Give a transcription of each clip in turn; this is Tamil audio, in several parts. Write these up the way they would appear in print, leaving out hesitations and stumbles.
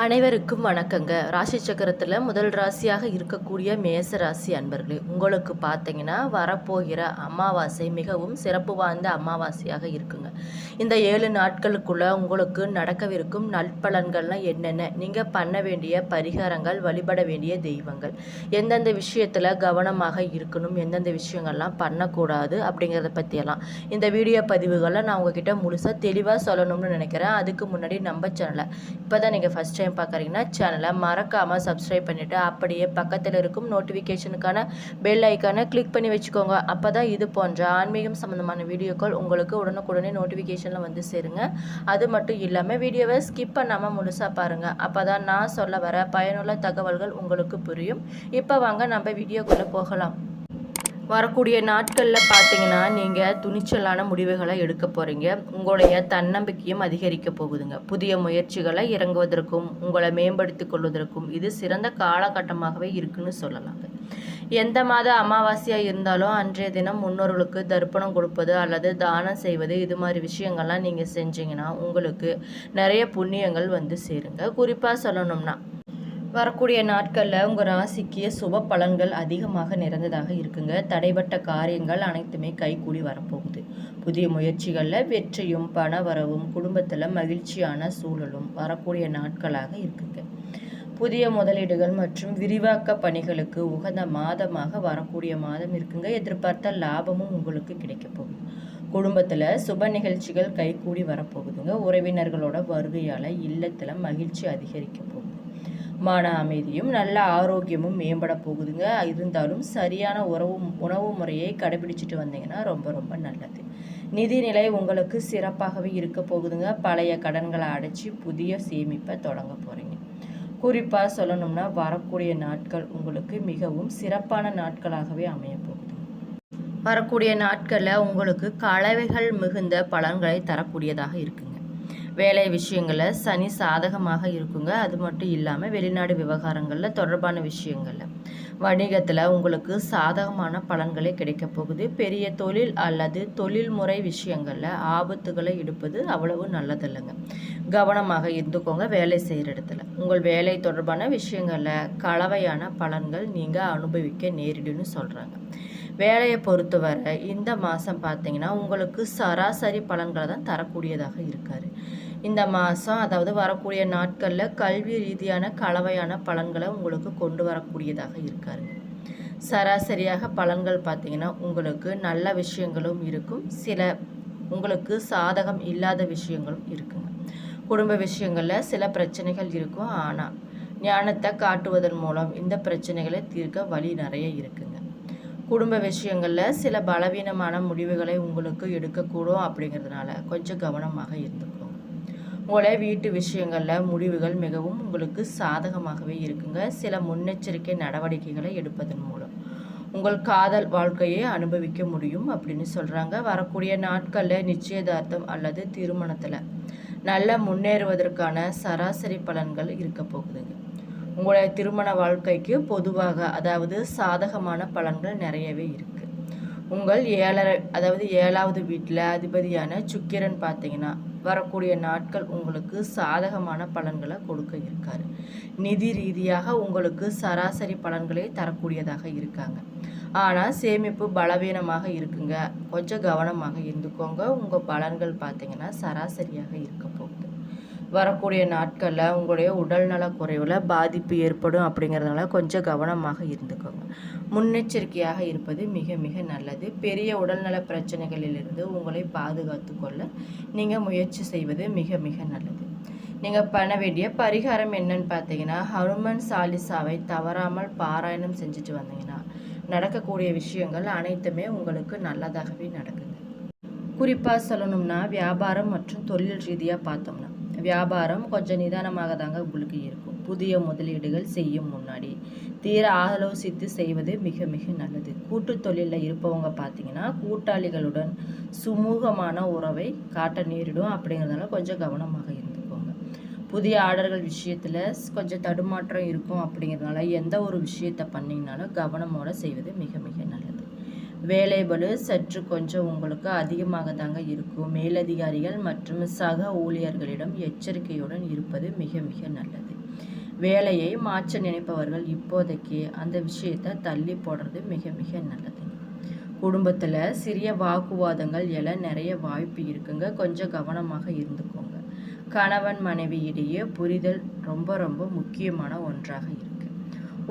அனைவருக்கும் வணக்கங்க. ராசி சக்கரத்தில் முதல் ராசியாக இருக்கக்கூடிய மேச ராசி அன்பர்களே, உங்களுக்கு பார்த்தீங்கன்னா வரப்போகிற அமாவாசை மிகவும் சிறப்பு வாய்ந்த அமாவாசையாக இருக்குங்க. இந்த 7 நாட்களுக்குள்ள உங்களுக்கு நடக்கவிருக்கும் நற்பலன்கள்லாம் என்னென்ன, நீங்கள் பண்ண வேண்டிய பரிகாரங்கள், வழிபட வேண்டிய தெய்வங்கள், எந்தெந்த விஷயத்தில் கவனமாக இருக்கணும், எந்தெந்த விஷயங்கள்லாம் பண்ணக்கூடாது அப்படிங்கிறத பற்றியெல்லாம் இந்த வீடியோ பதிவுகளை நான் உங்ககிட்ட முழுசாக தெளிவாக சொல்லணும்னு நினைக்கிறேன். அதுக்கு முன்னாடி நம்ம சேனலை இப்போ தான் நீங்கள் ஃபஸ்ட் டைம் பார்க்குறீங்கன்னா சேனலை மறக்காமல் சப்ஸ்கிரைப் பண்ணிவிட்டு அப்படியே பக்கத்தில் இருக்கும் நோட்டிஃபிகேஷனுக்கான பெல் ஐக்கானை கிளிக் பண்ணி வச்சுக்கோங்க. அப்போ தான் இது போன்ற ஆன்மீகம் சம்மந்தமான வீடியோக்கள் உங்களுக்கு உடனுக்குடனே நோட்டிஃபிகேஷனில் வந்து சேருங்க. அது மட்டும் இல்லாமல் வீடியோவை ஸ்கிப் பண்ணாமல் முழுசாக பாருங்கள். அப்போ தான் நான் சொல்ல வர பயனுள்ள தகவல்கள் உங்களுக்கு புரியும். இப்போ வாங்க நம்ம வீடியோக்குள்ளே போகலாம். வரக்கூடிய நாட்களில் பார்த்தீங்கன்னா நீங்கள் துணிச்சலான முடிவுகளை எடுக்க போகிறீங்க. உங்களுடைய தன்னம்பிக்கையும் அதிகரிக்க போகுதுங்க. புதிய முயற்சிகளை இறங்குவதற்கும் உங்களை மேம்படுத்தி கொள்வதற்கும் இது சிறந்த காலகட்டமாகவே இருக்குன்னு சொல்லலாங்க. எந்த மாத அமாவாசையாக இருந்தாலும் அன்றைய தினம் முன்னோர்களுக்கு தர்ப்பணம் கொடுப்பது அல்லது தானம் செய்வது, இது மாதிரி விஷயங்கள்லாம் நீங்கள் செஞ்சீங்கன்னா உங்களுக்கு நிறைய புண்ணியங்கள் வந்து சேருங்க. குறிப்பாக சொல்லணும்னா வரக்கூடிய நாட்களில் உங்கள் ராசிக்கு சுப பலன்கள் அதிகமாக நிறைந்ததாக இருக்குங்க. தடைப்பட்ட காரியங்கள் அனைத்துமே கைகூடி வரப்போகுது. புதிய முயற்சிகளில் வெற்றியும் பண வரவும் குடும்பத்தில் மகிழ்ச்சியான சூழலும் வரக்கூடிய நாட்களாக இருக்குங்க. புதிய முதலீடுகள் மற்றும் விரிவாக்க பணிகளுக்கு உகந்த மாதமாக வரக்கூடிய மாதம் இருக்குங்க. எதிர்பார்த்த லாபமும் உங்களுக்கு கிடைக்க போகுது. குடும்பத்தில் சுப நிகழ்ச்சிகள் கைகூடி வரப்போகுதுங்க. உறவினர்களோட வருகையால் இல்லத்தில் மகிழ்ச்சி அதிகரிக்க போகுது. மன அமைதியும் நல்ல ஆரோக்கியமும் மேம்பட போகுதுங்க. இருந்தாலும் சரியான உணவு முறையை கடைபிடிச்சிட்டு வந்தீங்கன்னா ரொம்ப ரொம்ப நல்லது. நிதிநிலை உங்களுக்கு சிறப்பாகவே இருக்க போகுதுங்க. பழைய கடன்களை அடைச்சி புதிய சேமிப்பை தொடங்க போகிறீங்க. குறிப்பாக சொல்லணும்னா வரக்கூடிய நாட்கள் உங்களுக்கு மிகவும் சிறப்பான நாட்களாகவே அமைய போகுது. வரக்கூடிய நாட்களில் உங்களுக்கு கலவைகள் மிகுந்த பலன்களை தரக்கூடியதாக இருக்குங்க. வேலை விஷயங்களில் சனி சாதகமாக இருக்குங்க. அது மட்டும் இல்லாமல் வெளிநாடு விவகாரங்களில் தொடர்பான விஷயங்களில் வணிகத்தில் உங்களுக்கு சாதகமான பலன்களே கிடைக்க போகுது. பெரிய தொழில் அல்லது தொழில்முறை விஷயங்களில் ஆபத்துகளை எடுப்பது அவ்வளவு நல்லதில்லைங்க. கவனமாக இருந்துக்கோங்க. வேலை செய்கிற இடத்துல உங்கள் வேலை தொடர்பான விஷயங்களில் கலவையான பலன்கள் நீங்கள் அனுபவிக்க நேரிடுன்னு சொல்கிறாங்க. வேலையை பொறுத்தவரை இந்த மாதம் பார்த்தீங்கன்னா உங்களுக்கு சராசரி பலன்களை தான் தரக்கூடியதாக இருக்காரு. இந்த மாதம் அதாவது வரக்கூடிய நாட்களில் கல்வி ரீதியான கலவையான பலன்களை உங்களுக்கு கொண்டு வரக்கூடியதாக இருக்காருங்க. சராசரியாக பலன்கள் பார்த்தீங்கன்னா உங்களுக்கு நல்ல விஷயங்களும் இருக்கும், சில உங்களுக்கு சாதகம் இல்லாத விஷயங்களும் இருக்குங்க. குடும்ப விஷயங்களில் சில பிரச்சனைகள் இருக்கும், ஆனால் ஞானத்தை காட்டுவதன் மூலம் இந்த பிரச்சனைகளை தீர்க்க வழி நிறைய இருக்குங்க. குடும்ப விஷயங்களில் சில பலவீனமான முடிவுகளை உங்களுக்கு எடுக்கக்கூடும். அப்படிங்கிறதுனால கொஞ்சம் கவனமாக இருந்துக்கோங்க. உங்களை வீட்டு விஷயங்களில் முடிவுகள் மிகவும் உங்களுக்கு சாதகமாகவே இருக்குங்க. சில முன்னெச்சரிக்கை நடவடிக்கைகளை எடுப்பதன் மூலம் உங்கள் காதல் வாழ்க்கையை அனுபவிக்க முடியும் அப்படின்னு சொல்கிறாங்க. வரக்கூடிய நாட்களில் நிச்சயதார்த்தம் அல்லது திருமணத்தில் நல்ல முன்னேறுவதற்கான சராசரி பலன்கள் இருக்க போகுதுங்க. உங்களுடைய திருமண வாழ்க்கைக்கு பொதுவாக அதாவது சாதகமான பலன்கள் நிறையவே இருக்குது. உங்கள் 7வது வீட்டில் அதிபதியான சுக்கிரன் பார்த்தீங்கன்னா வரக்கூடிய நாட்கள் உங்களுக்கு சாதகமான பலன்களை கொடுக்க இருக்காரு. நிதி ரீதியாக உங்களுக்கு சராசரி பலன்களே தரக்கூடியதாக இருக்காங்க. ஆனால் சேமிப்பு பலவீனமாக இருக்குங்க. கொஞ்சம் கவனமாக இருந்துக்கோங்க. உங்கள் பலன்கள் பார்த்தீங்கன்னா சராசரியாக இருக்க போகுது. வரக்கூடிய நாட்களில் உங்களுடைய உடல்நல குறைவில் பாதிப்பு ஏற்படும். அப்படிங்கிறதுனால கொஞ்சம் கவனமாக இருந்துக்கோங்க. முன்னெச்சரிக்கையாக இருப்பது மிக மிக நல்லது. பெரிய உடல்நல பிரச்சனைகளிலிருந்து உங்களை பாதுகாத்து கொள்ள நீங்கள் முயற்சி செய்வது மிக மிக நல்லது. நீங்கள் பண்ண வேண்டிய பரிகாரம் என்னன்னு பார்த்தீங்கன்னா ஹனுமன் சாலிசாவை தவறாமல் பாராயணம் செஞ்சுட்டு வந்தீங்கன்னா நடக்கக்கூடிய விஷயங்கள் அனைத்துமே உங்களுக்கு நல்லதாகவே நடக்குது. குறிப்பாக சொல்லணும்னா வியாபாரம் மற்றும் தொழில் ரீதியாக பார்த்தோம்னா வியாபாரம் கொஞ்சம் நிதானமாக தாங்க உங்களுக்கு இருக்கும். புதிய முதலீடுகள் செய்யும் முன்னாடி தீர ஆலோசித்து செய்வது மிக மிக நல்லது. கூட்டு தொழிலில் இருப்பவங்க பார்த்தீங்கன்னா கூட்டாளிகளுடன் சுமூகமான உறவை காட்ட நேரிடும். அப்படிங்கிறதுனால கொஞ்சம் கவனமாக இருந்துக்கோங்க. புதிய ஆர்டர்கள் விஷயத்தில் கொஞ்சம் தடுமாற்றம் இருக்கும். அப்படிங்கிறதுனால எந்த ஒரு விஷயத்தை பண்ணிங்கனாலும் கவனமோடு செய்வது மிக மிக நல்லது. வேலைபளு சற்று கொஞ்சம் உங்களுக்கு அதிகமாக தாங்க இருக்கும். மேலதிகாரிகள் மற்றும் சக ஊழியர்களிடம் எச்சரிக்கையுடன் இருப்பது மிக மிக நல்லது. வேலையை மாற்ற நினைப்பவர்கள் இப்போதைக்கு அந்த விஷயத்தை தள்ளி போடுறது மிக மிக நல்லது. குடும்பத்தில் சிறிய வாக்குவாதங்கள் எழ நிறைய வாய்ப்பு இருக்குங்க. கொஞ்சம் கவனமாக இருந்துக்கோங்க. கணவன் மனைவி இடையே புரிதல் ரொம்ப ரொம்ப முக்கியமான ஒன்றாக இருக்கு.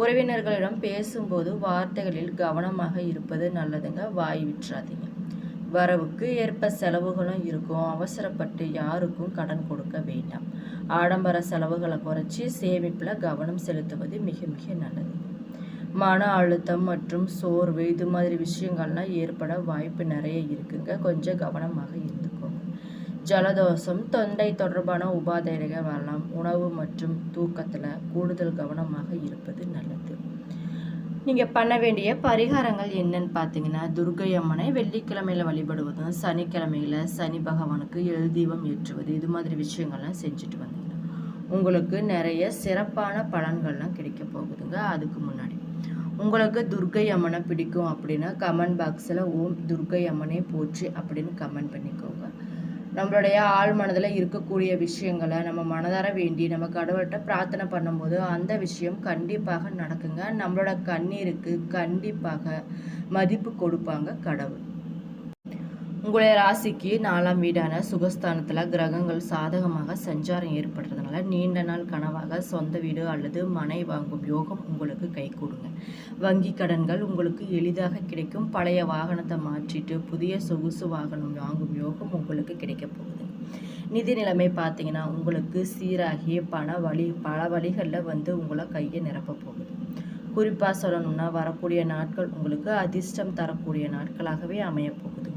உறவினர்களிடம் பேசும்போது வார்த்தைகளில் கவனமாக இருப்பது நல்லதுங்க. வாய் விட்டுறாதீங்க. வரவுக்கு ஏற்ப செலவுகளும் இருக்கும். அவசரப்பட்டு யாருக்கும் கடன் கொடுக்க வேண்டாம். ஆடம்பர செலவுகளை குறைச்சி சேமிப்பில் கவனம் செலுத்துவது மிக மிக நல்லது. மன அழுத்தம் மற்றும் சோர்வு இது மாதிரி விஷயங்கள்லாம் ஏற்பட வாய்ப்பு நிறைய இருக்குங்க. கொஞ்சம் கவனமாக இருந்துக்கோங்க. ஜலதோஷம் தொண்டை தொடர்பான உபாதைகள் வரலாம். உணவு மற்றும் தூக்கத்தில் கூடுதல் கவனமாக இருப்பது நல்லது. நீங்கள் பண்ண வேண்டிய பரிகாரங்கள் என்னன்னு பார்த்தீங்கன்னா, துர்க்கை அம்மனை வெள்ளிக்கிழமையில் வழிபடுவதும், சனிக்கிழமையில் சனி பகவானுக்கு எள் தீபம் ஏற்றுவது, இது மாதிரி விஷயங்கள்லாம் செஞ்சுட்டு வந்தீங்கன்னா உங்களுக்கு நிறைய சிறப்பான பலன்கள்லாம் கிடைக்க போகுதுங்க. அதுக்கு முன்னாடி உங்களுக்கு துர்க்கை அம்மனை பிடிக்கும் அப்படின்னா கமெண்ட் பாக்ஸில் ஓம் துர்க்கை அம்மனே போற்றி அப்படின்னு கமெண்ட் பண்ணிக்கோங்க. நம்மளுடைய ஆழ் மனதில் இருக்கக்கூடிய விஷயங்களை நம்ம மனதார வேண்டி நம்ம கடவுள்கிட்ட பிரார்த்தனை பண்ணும்போது அந்த விஷயம் கண்டிப்பாக நடக்குங்க. நம்மளோட கண்ணீருக்கு கண்டிப்பாக மதிப்பு கொடுப்பாங்க கடவுள். உங்களுடைய ராசிக்கு 4ஆம் வீடான சுகஸ்தானத்தில் கிரகங்கள் சாதகமாக சஞ்சாரம் ஏற்படுறதுனால நீண்ட நாள் கனவாக சொந்த வீடு அல்லது மனை வாங்கும் யோகம் உங்களுக்கு கை கொடுங்க. வங்கி கடன்கள் உங்களுக்கு எளிதாக கிடைக்கும். பழைய வாகனத்தை மாற்றிட்டு புதிய சொகுசு வாகனம் வாங்கும் யோகம் உங்களுக்கு கிடைக்க போகுது. நிதி நிலைமை பார்த்தீங்கன்னா உங்களுக்கு சீராகிய பல வழிகளில் உங்களை கையை நிரப்ப போகுது. குறிப்பாக சொல்லணும்னா வரக்கூடிய நாட்கள் உங்களுக்கு அதிர்ஷ்டம் தரக்கூடிய நாட்களாகவே அமைய போகுது.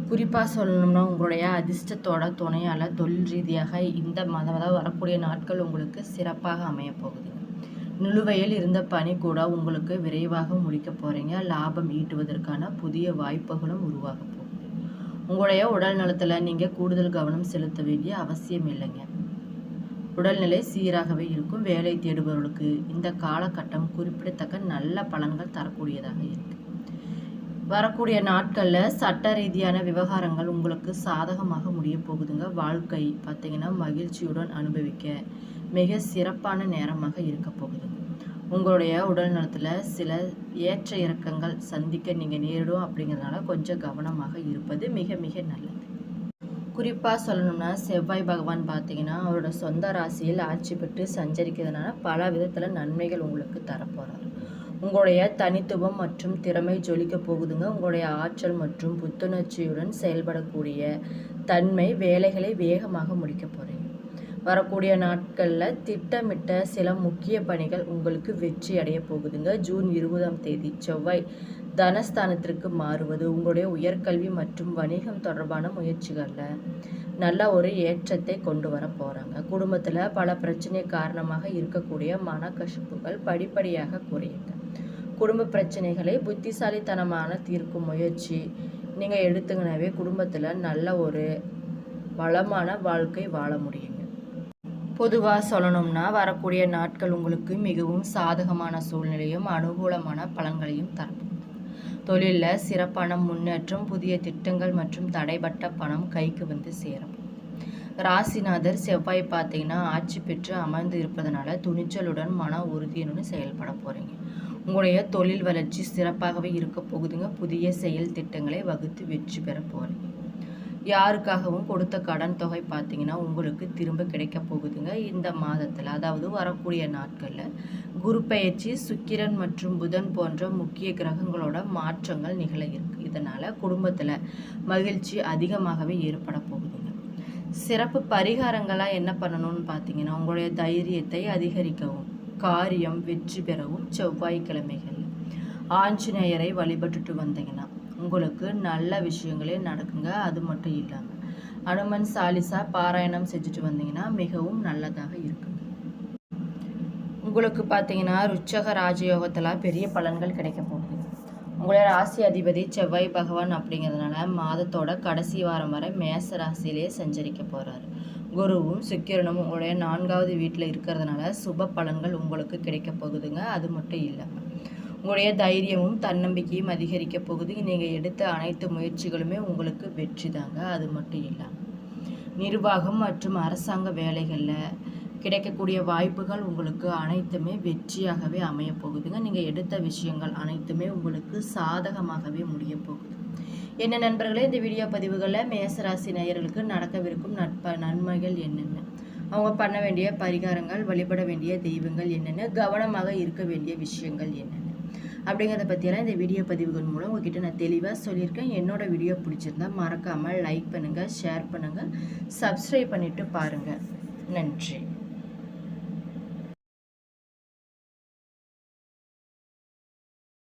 குறிப்பாக சொல்லணும்னா உங்களுடைய அதிர்ஷ்டத்தோட துணையால் தொழில் ரீதியாக இந்த மாதம் வரக்கூடிய நாட்கள் உங்களுக்கு சிறப்பாக அமைய போகுது. நிலுவையில் இருந்த பணி கூட உங்களுக்கு விரைவாக முடிக்க போகிறீங்க. லாபம் ஈட்டுவதற்கான புதிய வாய்ப்புகளும் உருவாக போகுது. உங்களுடைய உடல் நலத்தில் நீங்கள் கூடுதல் கவனம் செலுத்த வேண்டிய அவசியம் இல்லைங்க. உடல்நிலை சீராகவே இருக்கும். வேலை தேடுபவர்களுக்கு இந்த காலகட்டம் குறிப்பிடத்தக்க நல்ல பலன்கள் தரக்கூடியதாக இருக்குது. வரக்கூடிய நாட்களில் சட்ட ரீதியான விவகாரங்கள் உங்களுக்கு சாதகமாக முடிய போகுதுங்க. வாழ்க்கை பார்த்தீங்கன்னா மகிழ்ச்சியுடன் அனுபவிக்க மிக சிறப்பான நேரமாக இருக்க போகுதுங்க. உங்களுடைய உடல் நலத்தில் சில ஏற்ற இறக்கங்கள் சந்திக்க நீங்கள் நேரிடும். அப்படிங்கிறதுனால கொஞ்சம் கவனமாக இருப்பது மிக மிக நல்லது. குறிப்பாக சொல்லணும்னா செவ்வாய் பகவான் பார்த்தீங்கன்னா அவரோட சொந்த ராசியில் ஆட்சி பெற்று சஞ்சரிக்கிறதுனால பல விதத்தில் நன்மைகள் உங்களுக்கு தரப்போகிறார். உங்களுடைய தனித்துவம் மற்றும் திறமை ஜொலிக்க போகுதுங்க. உங்களுடைய ஆற்றல் மற்றும் புத்துணர்ச்சியுடன் செயல்படக்கூடிய தன்மை வேலைகளை வேகமாக முடிக்க போகிறீங்க. வரக்கூடிய நாட்களில் திட்டமிட்ட சில முக்கிய பணிகள் உங்களுக்கு வெற்றி அடைய போகுதுங்க. ஜூன் 20ஆம் தேதி செவ்வாய் தனஸ்தானத்திற்கு மாறுவது உங்களுடைய உயர்கல்வி மற்றும் வணிகம் தொடர்பான முயற்சிகளில் நல்ல ஒரு ஏற்றத்தை கொண்டு வர போகிறாங்க. குடும்பத்தில் பல பிரச்சனை காரணமாக இருக்கக்கூடிய மனக்கசப்புகள் படிப்படியாக குறையுங்க. குடும்ப பிரச்சனைகளை புத்திசாலித்தனமான தீர்க்கும் முயற்சி நீங்கள் எடுத்துங்கனாவே குடும்பத்தில் நல்ல ஒரு வளமான வாழ்க்கை வாழ முடியுங்க. பொதுவாக சொல்லணும்னா வரக்கூடிய நாட்கள் உங்களுக்கு மிகவும் சாதகமான சூழ்நிலையும் அனுகூலமான பலன்களையும் தரும். தொழிலில் சிறப்பான முன்னேற்றம், புதிய திட்டங்கள் மற்றும் தடைப்பட்ட பணம் கைக்கு சேரும். ராசிநாதர் செவ்வாய் பார்த்தீங்கன்னா ஆட்சி பெற்று அமர்ந்து இருப்பதனால துணிச்சலுடன் மன உறுதியுடன் செயல்பட போகிறீங்க. உங்களுடைய தொழில் வளர்ச்சி சிறப்பாகவே இருக்க போகுதுங்க. புதிய செயல் திட்டங்களை வகுத்து வெற்றி பெற போகிறீங்க. யாருக்காகவும் கொடுத்த கடன் தொகை பார்த்தீங்கன்னா உங்களுக்கு திரும்ப கிடைக்க போகுதுங்க. இந்த மாதத்தில் அதாவது வரக்கூடிய நாட்களில் குரு பெயர்ச்சி, சுக்கிரன் மற்றும் புதன் போன்ற முக்கிய கிரகங்களோட மாற்றங்கள் நிகழ இருக்கு. இதனால் குடும்பத்தில் மகிழ்ச்சி அதிகமாகவே ஏற்பட போகுதுங்க. சிறப்பு பரிகாரங்களாக என்ன பண்ணணும்னு பார்த்தீங்கன்னா உங்களுடைய தைரியத்தை அதிகரிக்கவும் காரியம் வெற்றி பெறவும் செவ்வாய்க்கிழமைகள் ஆஞ்சநேயரை வழிபட்டுட்டு வந்தீங்கன்னா உங்களுக்கு நல்ல விஷயங்களே நடக்குங்க. அது மட்டும் இல்லாமல் அனுமன் சாலிசா பாராயணம் செஞ்சுட்டு வந்தீங்கன்னா மிகவும் நல்லதாக இருக்குங்க. உங்களுக்கு பார்த்தீங்கன்னா ருச்சக ராஜயோகத்தில் பெரிய பலன்கள் கிடைக்க போகுது. உங்களுடைய ராசி அதிபதி செவ்வாய் பகவான் அப்படிங்கிறதுனால மாதத்தோட கடைசி வாரம் வரை மேச ராசியிலே சஞ்சரிக்க போகிறாரு. குருவும் சுக்கிரனும் உங்களுடைய 4ஆவது வீட்டில் இருக்கிறதுனால சுப பலன்கள் உங்களுக்கு கிடைக்க போகுதுங்க. அது மட்டும் இல்லாமல் உங்களுடைய தைரியமும் தன்னம்பிக்கையும் அதிகரிக்க போகுது. நீங்கள் எடுத்த அனைத்து முயற்சிகளுமே உங்களுக்கு வெற்றி தாங்க. அது மட்டும் இல்லாமல் நிர்வாகம் மற்றும் அரசாங்க வேலைகளில் கிடைக்கக்கூடிய வாய்ப்புகள் உங்களுக்கு அனைத்துமே வெற்றியாகவே அமைய போகுதுங்க. நீங்கள் எடுத்த விஷயங்கள் அனைத்துமே உங்களுக்கு சாதகமாகவே முடிய போகுது. என்ன நண்பர்களே, இந்த வீடியோ பதிவுகளில் மேசராசி நேயர்களுக்கு நடக்கவிருக்கும் நன்மைகள் என்னென்ன, அவங்க பண்ண வேண்டிய பரிகாரங்கள், வழிபட வேண்டிய தெய்வங்கள் என்னென்ன, கவனமாக இருக்க வேண்டிய விஷயங்கள் என்னென்ன அப்படிங்கிறத பற்றியெல்லாம் இந்த வீடியோ பதிவுகள் மூலம் உங்ககிட்ட நான் தெளிவாக சொல்லியிருக்கேன். என்னோட வீடியோ பிடிச்சிருந்தா மறக்காமல் லைக் பண்ணுங்கள், ஷேர் பண்ணுங்கள், சப்ஸ்கிரைப் பண்ணிவிட்டு பாருங்கள். நன்றி.